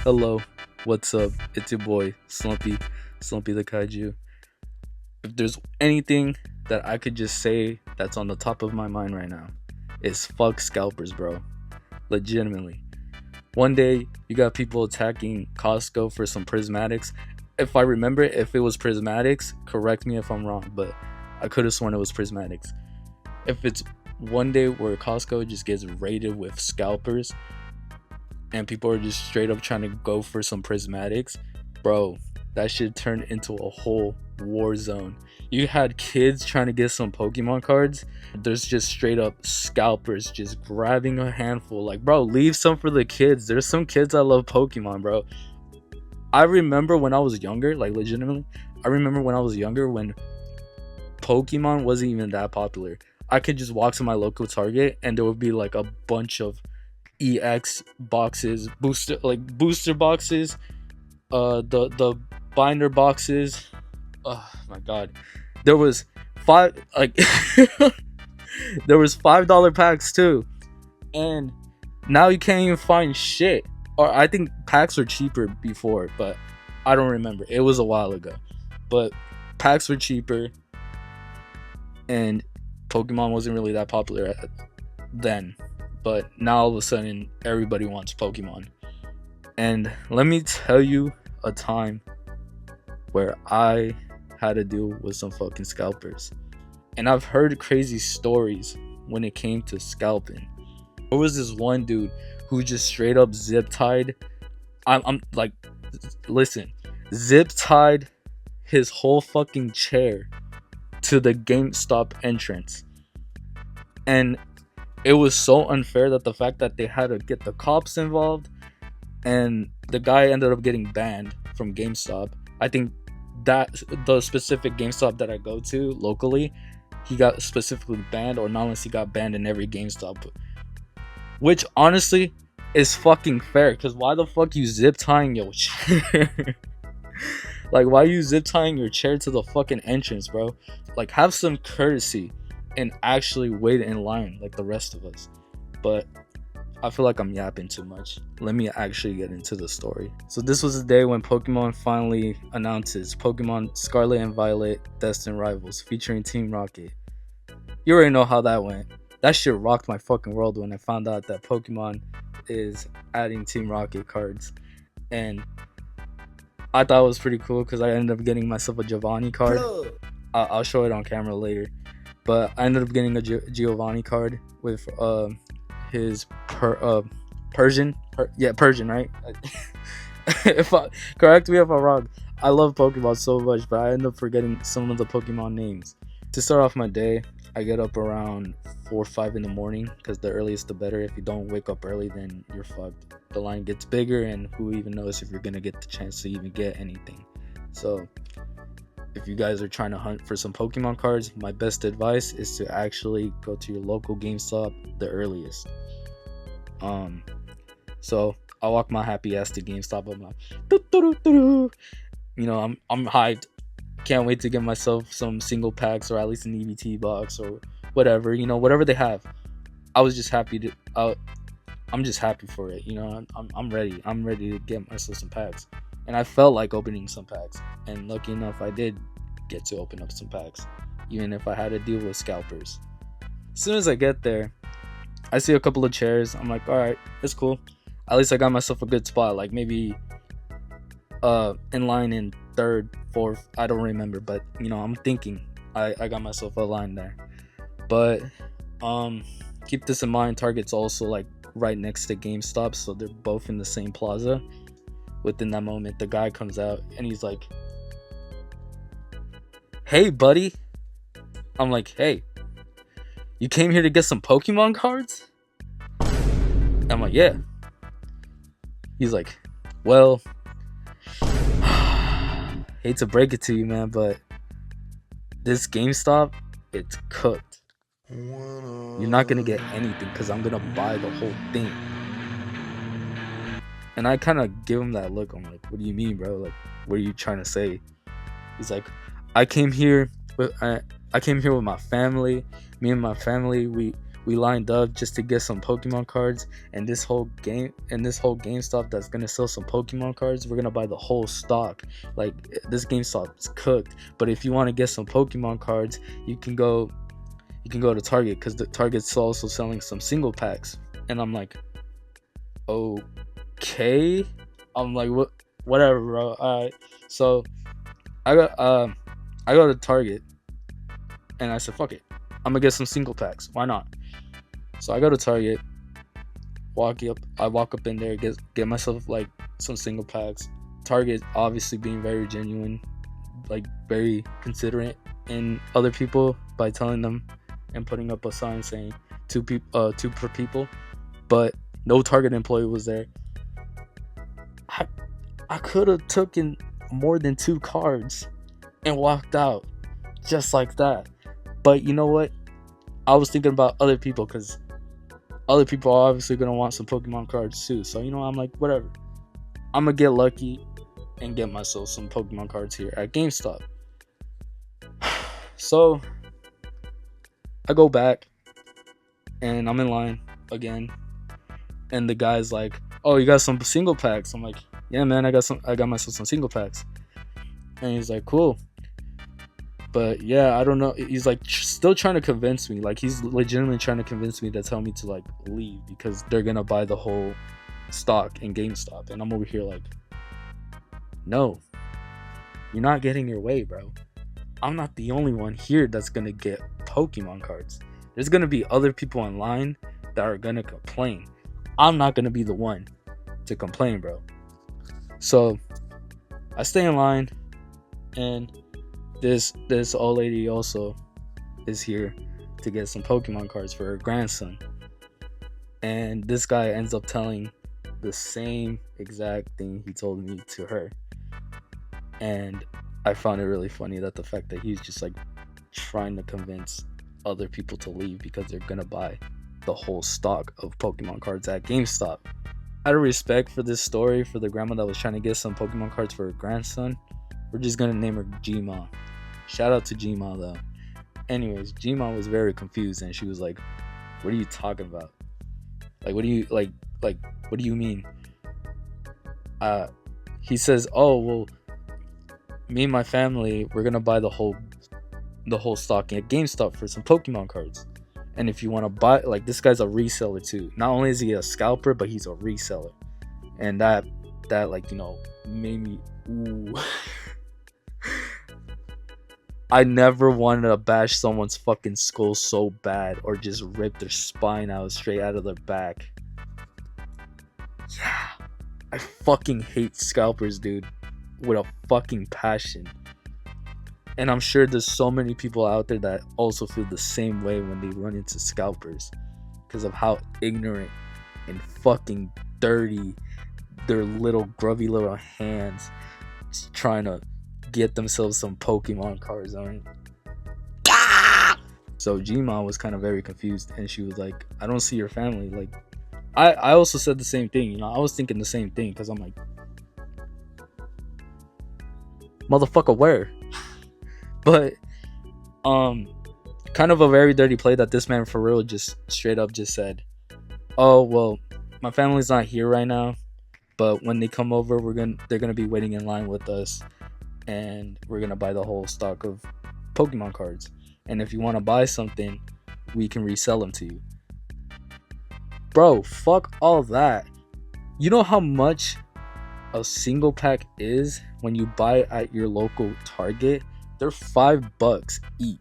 Hello, what's up? It's your boy, Slumpy the Kaiju. If there's anything that I could just say that's on the top of my mind right now, it's fuck scalpers, bro. Legitimately. One day, you got people attacking Costco for some prismatics. If I remember, if it was prismatics, correct me if I'm wrong, but I could have sworn it was prismatics. If it's one day where Costco just gets raided with scalpers, and people are just straight up trying to go for some prismatics, bro, that shit turned into a whole war zone. You had kids trying to get some Pokemon cards. There's just straight up scalpers just grabbing a handful. Like, bro, leave some for the kids. There's some kids that love Pokemon, bro. I remember when I was younger, like legitimately, I remember when I was younger when Pokemon wasn't even that popular. I could just walk to my local Target and there would be like a bunch of EX boxes, booster boxes, the binder boxes. Oh my god, there was five like there was $5 packs too, and now you can't even find shit. Or I think packs were cheaper before, but I don't remember. It was a while ago, but packs were cheaper, and Pokemon wasn't really that popular then. But now all of a sudden, everybody wants Pokemon. And let me tell you a time where I had to deal with some fucking scalpers. And I've heard crazy stories when it came to scalping. There was this one dude who just straight up zip tied. I'm like, listen, zip tied his whole fucking chair to the GameStop entrance. And it was so unfair that the fact that they had to get the cops involved, and the guy ended up getting banned from GameStop. I think that the specific GameStop that I go to locally, he got specifically banned, or not unless he got banned in every GameStop. Which honestly is fucking fair, because why the fuck you zip tying your chair? Like, why you zip tying your chair to the fucking entrance, bro? Like, have some courtesy and actually wait in line like the rest of us. But I feel like I'm yapping too much. Let me actually get into the story. So this was the day when Pokemon finally announces Pokemon Scarlet and Violet Destined Rivals featuring Team Rocket. You already know how that went. That shit rocked my fucking world when I found out that Pokemon is adding Team Rocket cards. And I thought it was pretty cool because I ended up getting myself a Giovanni card. I'll show it on camera later. But I ended up getting a Giovanni card with his Persian. Persian, right? Correct me if I'm wrong. I love Pokemon so much, but I end up forgetting some of the Pokemon names. To start off my day, I get up around 4 or 5 in the morning, because the earliest the better. If you don't wake up early, then you're fucked. The line gets bigger, and who even knows if you're gonna get the chance to even get anything. So if you guys are trying to hunt for some Pokemon cards, my best advice is to actually go to your local GameStop the earliest. So I walk my happy ass to GameStop. I'm like, doo-doo-doo-doo. You know, I'm hyped. Can't wait to get myself some single packs, or at least an EBT box, or whatever. You know, whatever they have. I was just happy to. I'm just happy for it. You know, I'm ready. I'm ready to get myself some packs. And I felt like opening some packs. And lucky enough, I did get to open up some packs, even if I had to deal with scalpers. As soon as I get there, I see a couple of chairs. I'm like, alright, it's cool. At least I got myself a good spot. Like maybe in line in 3rd, 4th. I don't remember. But, you know, I'm thinking I got myself a line there. But keep this in mind. Target's also like right next to GameStop. So they're both in the same plaza. Within that moment, the guy comes out and he's like, "Hey, buddy." I'm like, "Hey, you came here to get some Pokemon cards?" I'm like, "Yeah." He's like, "Well, hate to break it to you, man, but this GameStop, it's cooked. You're not gonna get anything because I'm gonna buy the whole thing." And I kind of give him that look. I'm like, "What do you mean, bro? Like, what are you trying to say?" He's like, I came here with my family. Me and my family, we We lined up just to get some Pokemon cards, and this whole GameStop that's gonna sell some Pokemon cards, we're gonna buy the whole stock. Like, this GameStop's cooked. But if you want to get some Pokemon cards, you can go to Target, because the Target's also selling some single packs. And I'm like, okay. I'm like, whatever, bro. Alright. So I go to Target, and I said, fuck it, I'm gonna get some single packs. Why not? So I go to Target, I walk up in there, get myself like some single packs. Target obviously being very genuine, like very considerate in other people by telling them and putting up a sign saying two per people, but no Target employee was there. I could have taken more than 2 cards and walked out just like that. But you know what? I was thinking about other people, because other people are obviously going to want some Pokemon cards too. So, you know, I'm like, whatever. I'm going to get lucky and get myself some Pokemon cards here at GameStop. So, I go back, and I'm in line again. And the guy's like, oh, you got some single packs? I'm like, yeah, man, I got myself some single packs. And he's like, cool. But yeah, I don't know. He's like still trying to convince me. Like, he's legitimately trying to convince me to tell me to like leave, because they're gonna buy the whole stock in GameStop. And I'm over here like, no, you're not getting your way, bro. I'm not the only one here that's gonna get Pokemon cards. There's gonna be other people in line that are gonna complain. I'm not gonna be the one to complain, bro. So I stay in line, and this old lady also is here to get some Pokemon cards for her grandson. And this guy ends up telling the same exact thing he told me to her. And I found it really funny that the fact that he's just like trying to convince other people to leave because they're gonna buy the whole stock of Pokemon cards at GameStop. Out of respect for this story, for the grandma that was trying to get some Pokemon cards for her grandson, we're just gonna name her G-Ma. Shout out to G-Ma though. Anyways, G-Ma was very confused, and she was like, what are you talking about? Like, what do you what do you mean? He says, oh, well, me and my family, we're gonna buy the whole stock at GameStop for some Pokemon cards. And if you want to buy, like, this guy's a reseller too. Not only is he a scalper, but he's a reseller. And that like, you know, made me ooh. I never wanted to bash someone's fucking skull so bad, or just rip their spine out straight out of their back. Yeah, I fucking hate scalpers, dude, with a fucking passion. And I'm sure there's so many people out there that also feel the same way when they run into scalpers, because of how ignorant and fucking dirty their little grubby little hands trying to get themselves some Pokemon cards on. So G-Ma was kind of very confused, and she was like, I don't see your family. Like, I also said the same thing, you know. I was thinking the same thing, because I'm like, motherfucker, where? But kind of a very dirty play that this man for real just straight up just said, oh, well, my family's not here right now, but when they come over, they're gonna be waiting in line with us, and we're gonna buy the whole stock of Pokemon cards. And if you want to buy something, we can resell them to you. Bro, fuck all that. You know how much a single pack is when you buy at your local Target? They're $5 each.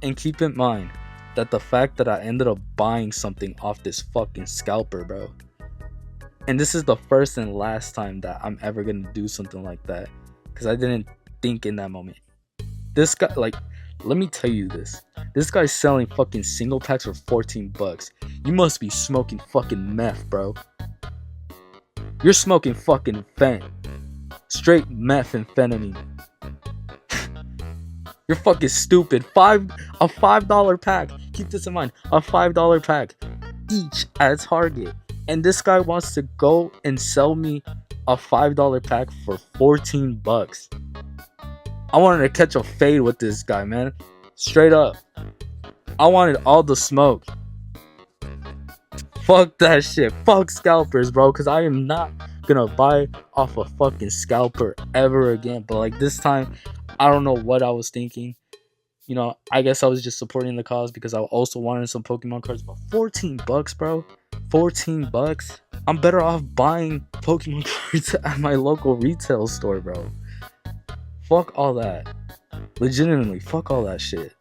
And keep in mind that the fact that I ended up buying something off this fucking scalper, bro. And this is the first and last time that I'm ever gonna do something like that, because I didn't think in that moment. This guy, like, let me tell you this. This guy's selling fucking single packs for $14. You must be smoking fucking meth, bro. You're smoking fucking fen. Straight methamphetamine. You're fucking stupid. A $5 pack. Keep this in mind. A $5 pack each at Target. And this guy wants to go and sell me a $5 pack for $14. I wanted to catch a fade with this guy, man. Straight up. I wanted all the smoke. Fuck that shit. Fuck scalpers, bro. Cause I am not gonna buy off a fucking scalper ever again. But like this time, I don't know what I was thinking. You know, I guess I was just supporting the cause because I also wanted some Pokemon cards. But $14, bro. $14. I'm better off buying Pokemon cards at my local retail store, bro. Fuck all that. Legitimately, fuck all that shit.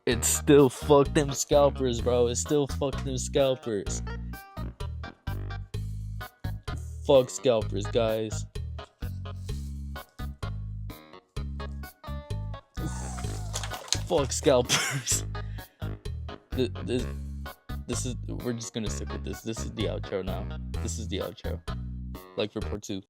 It's still fuck them scalpers, bro. It's still fuck them scalpers. Fuck scalpers, guys. Fuck scalpers. This is, we're just gonna stick with this. This is the outro now. This is the outro. Like for part 2.